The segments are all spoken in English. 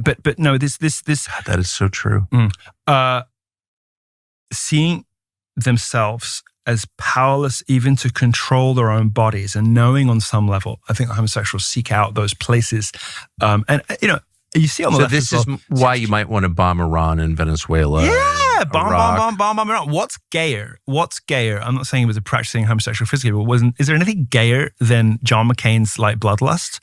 but no, this That is so true. Seeing themselves as powerless even to control their own bodies, and knowing on some level, I think homosexuals seek out those places, and you see on the left. So this is why you might want to bomb Iran and Venezuela. Yeah, bomb Iran. What's gayer? I'm not saying he was a practicing homosexual physically, but is there anything gayer than John McCain's like bloodlust?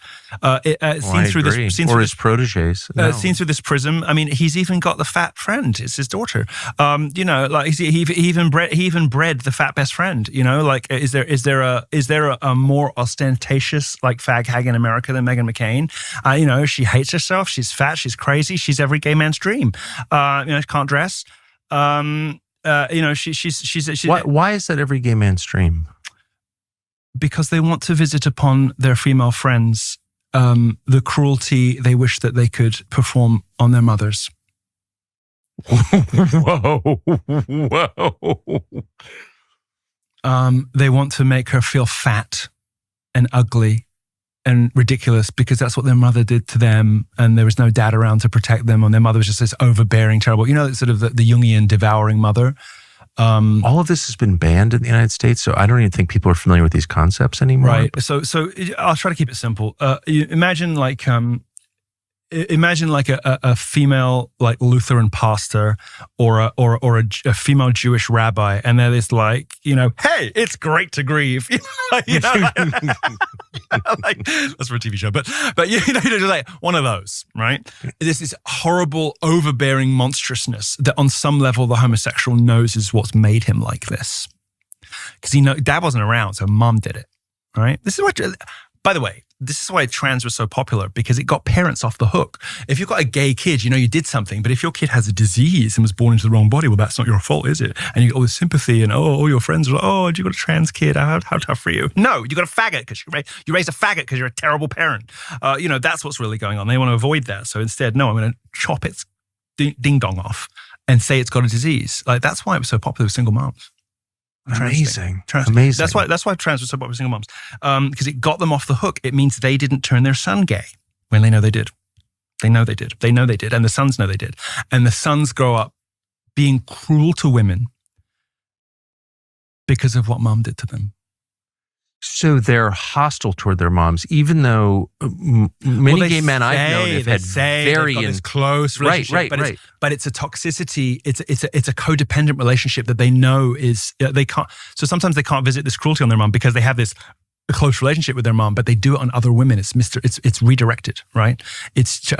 Seen through his proteges. No. Seen through this prism. I mean, he's even got the fat friend. It's his daughter. He even bred the fat best friend. Is there a more ostentatious like fag hag in America than Meghan McCain? She hates herself. She's fat. She's crazy. She's every gay man's dream. She can't dress. She's why is that every gay man's dream? Because they want to visit upon their female friends the cruelty they wish that they could perform on their mothers. Whoa. They want to make her feel fat and ugly and ridiculous because that's what their mother did to them, and there was no dad around to protect them, and their mother was just this overbearing, terrible, sort of the Jungian devouring mother. All of this has been banned in the United States, so I don't even think people are familiar with these concepts anymore. Right. So I'll try to keep it simple. Imagine a female like Lutheran pastor or a female Jewish rabbi, and they're this hey, it's great to grieve. That's for a TV show, but just like one of those, right? There's this horrible, overbearing monstrousness that on some level the homosexual knows is what's made him like this. Because dad wasn't around, so mom did it, right? This is what, by the way, this is why trans was so popular, because it got parents off the hook. If you've got a gay kid, you did something, but if your kid has a disease and was born into the wrong body, well, that's not your fault, is it? And you get all this sympathy and, all your friends are like, oh, you got a trans kid, how tough for you? No, you got a faggot because you raised a faggot because you're a terrible parent. That's what's really going on. They want to avoid that. So instead, no, I'm going to chop its ding-dong off and say it's got a disease. That's why it was so popular with single moms. Amazing. That's why trans was so popular with single moms. Because it got them off the hook. It means they didn't turn their son gay when they know they did. They know they did. They know they did. And the sons know they did. And the sons grow up being cruel to women because of what mom did to them. So they're hostile toward their moms, even though many gay men I've known have had very this close relationship. Right. But it's a toxicity. It's a codependent relationship that they know is they can't. So sometimes they can't visit this cruelty on their mom because they have this close relationship with their mom, but they do it on other women. It's redirected, right? It's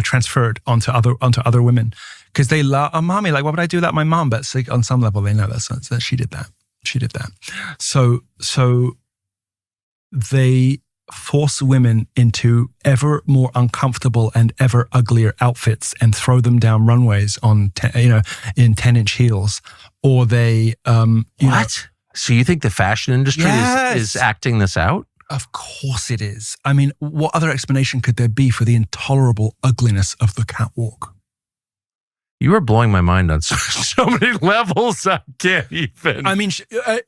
transferred onto other women because they love mommy. Like, why would I do that, my mom? But on some level, they know that she did that. She did that. So. They force women into ever more uncomfortable and ever uglier outfits and throw them down runways on, in 10-inch heels, or they, What? So you think the fashion industry is acting this out? Of course it is. I mean, what other explanation could there be for the intolerable ugliness of the catwalk? You are blowing my mind on so many levels. I can't even. I mean,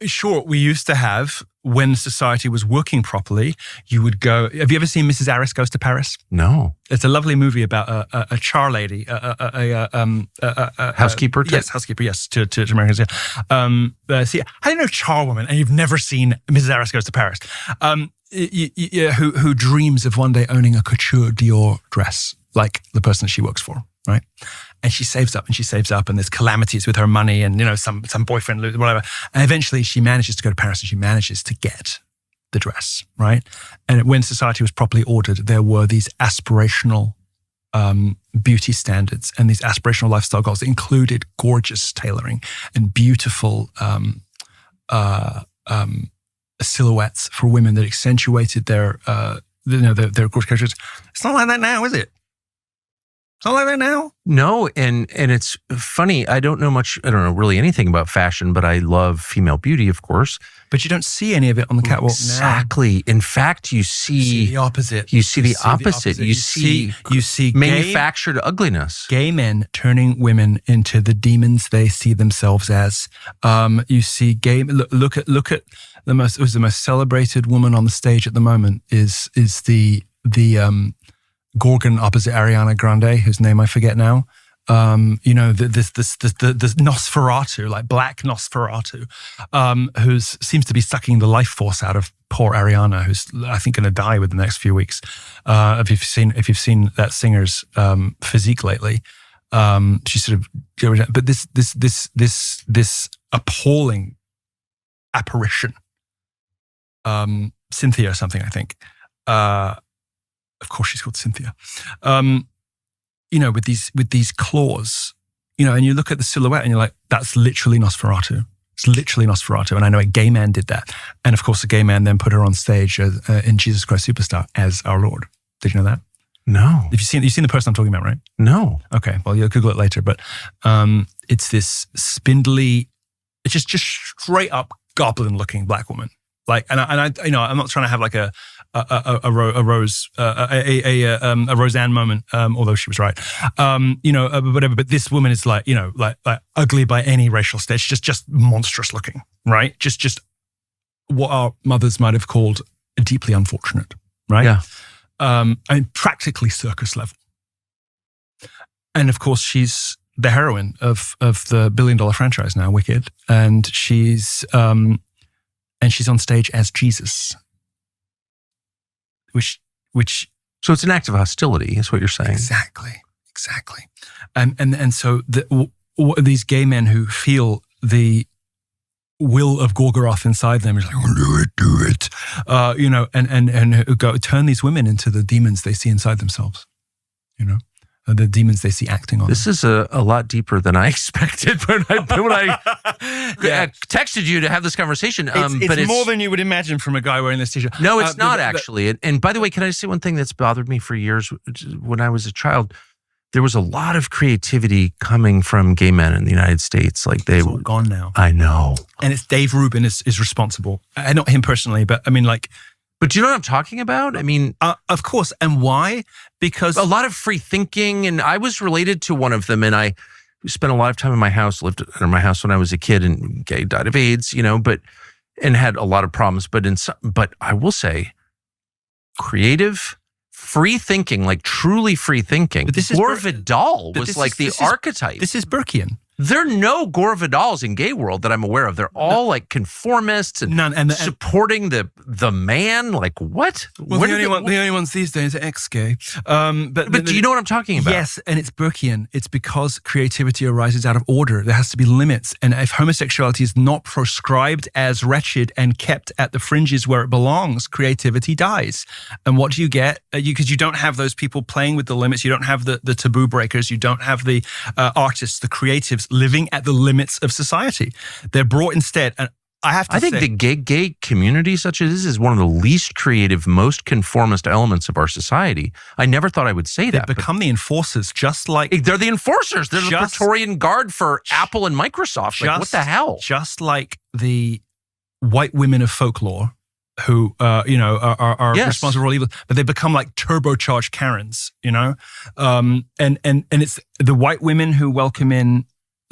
sure, we used to have, when society was working properly, you would go. Have you ever seen Mrs. Harris Goes to Paris? No. It's a lovely movie about a char lady, housekeeper. Yes, housekeeper. Yes, to Americans. Yeah. See, I didn't know charwoman, and you've never seen Mrs. Harris Goes to Paris. Who dreams of one day owning a couture Dior dress like the person she works for, right? And she saves up and there's calamities with her money and, some boyfriend, whatever. And eventually she manages to go to Paris and she manages to get the dress, right? And when society was properly ordered, there were these aspirational beauty standards and these aspirational lifestyle goals that included gorgeous tailoring and beautiful silhouettes for women that accentuated their gorgeous characters. It's not like that now, is it? It's not like that now. No, and it's funny. I don't know really anything about fashion, but I love female beauty, of course. But you don't see any of it on the catwalk now. Exactly. In fact, you see the opposite. You see the opposite. You see manufactured ugliness. Gay men turning women into the demons they see themselves as. You see gay. Look at the most celebrated woman on the stage at the moment is the Gorgon opposite Ariana Grande, whose name I forget now. You know, this Nosferatu, like black Nosferatu, who seems to be sucking the life force out of poor Ariana, who's I think going to die within the next few weeks. If you've seen that singer's physique lately, she's sort of. But this appalling apparition, Cynthia or something, I think. Of course, she's called Cynthia. You know, with these claws, you know, and you look at the silhouette and you're like, that's literally Nosferatu. It's literally Nosferatu. And I know a gay man did that. And of course, a gay man then put her on stage in Jesus Christ Superstar as our Lord. Did you know that? No. You've seen the person I'm talking about, right? No. Okay. Well, you'll Google it later. But it's this spindly, it's just straight up goblin looking black woman. Like, and I, you know, I'm not trying to have like a Roseanne moment, although she was right, you know, whatever. But this woman is like, you know, like ugly by any racial stage, just monstrous looking, right? Just what our mothers might have called deeply unfortunate, right? Yeah. I mean, practically circus level. And of course, she's the heroine of the $1 billion franchise now, Wicked, and she's on stage as Jesus. Which So it's an act of hostility, is what you're saying. Exactly. And so these gay men who feel the will of Gorgoroth inside them is like, do it, you know, and who go turn these women into the demons they see inside themselves, you know. The demons they see acting on. This is a lot deeper than I expected when I texted you to have this conversation. It's more than you would imagine from a guy wearing this t-shirt. No, it's not actually. And by the way, can I say one thing that's bothered me for years? When I was a child, there was a lot of creativity coming from gay men in the United States. Like it's all gone now. I know. And it's Dave Rubin is responsible. Not him personally, but I mean like. But do you know what I'm talking about? I mean, of course. And why? Because a lot of free thinking, and I was related to one of them, and I spent a lot of time in my house, lived in my house when I was a kid, and gay, died of AIDS, you know, and had a lot of problems. But I will say, creative, free thinking, like truly free thinking. Gore Vidal was like the archetype. This is Burkean. There are no Gore Vidals in gay world that I'm aware of. They're all like conformists and supporting the man. Like what? Well, the only ones these days are ex-gay. But do you know what I'm talking about? Yes, and it's Burkean. It's because creativity arises out of order. There has to be limits. And if homosexuality is not proscribed as wretched and kept at the fringes where it belongs, creativity dies. And what do you get? Because you don't have those people playing with the limits. You don't have the taboo breakers. You don't have the artists, the creatives living at the limits of society. They're brought instead, and I think the gay community, such as this, is one of the least creative, most conformist elements of our society. I never thought I would say that. They become the enforcers, just like they're the enforcers. They're the Praetorian Guard for Apple and Microsoft. Like, what the hell? Just like the white women of folklore, who you know are responsible for all evil, but they become like turbocharged Karens, you know, and it's the white women who welcome in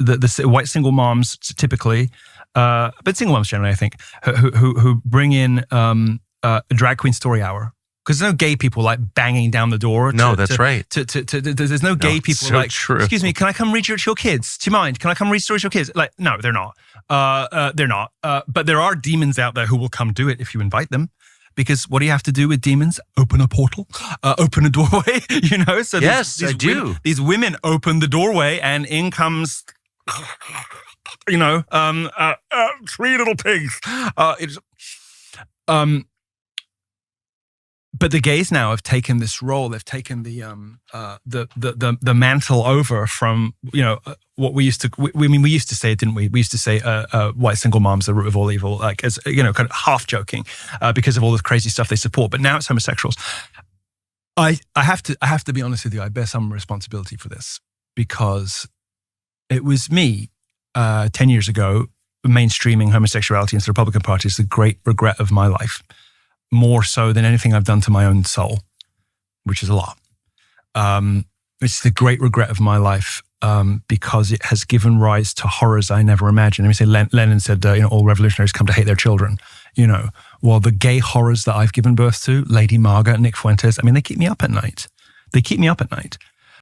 the white single moms typically, but single moms generally, I think, who bring in a drag queen story hour. Because there's no gay people like banging down the door. That's right. There's no gay people so like, true. Excuse me, can I come read to your kids? Do you mind? Can I come read stories to your kids? Like, no, they're not. They're not. But there are demons out there who will come do it if you invite them. Because what do you have to do with demons? Open a portal, open a doorway, you know? So yes, I do. These women open the doorway and in comes, you know, 3 little pigs. But the gays now have taken this role. They've taken the mantle over from, you know, what we used to. We used to say, didn't we? We used to say white single moms are the root of all evil, like as you know, kind of half joking, because of all the crazy stuff they support. But now it's homosexuals. I have to be honest with you. I bear some responsibility for this because it was me 10 years ago mainstreaming homosexuality into the Republican Party is the great regret of my life. More so than anything I've done to my own soul, which is a lot. It's the great regret of my life because it has given rise to horrors I never imagined. Let me say, Lenin said, you know, all revolutionaries come to hate their children. You know, well, the gay horrors that I've given birth to, Lady Margaret, Nick Fuentes, I mean, they keep me up at night. They keep me up at night.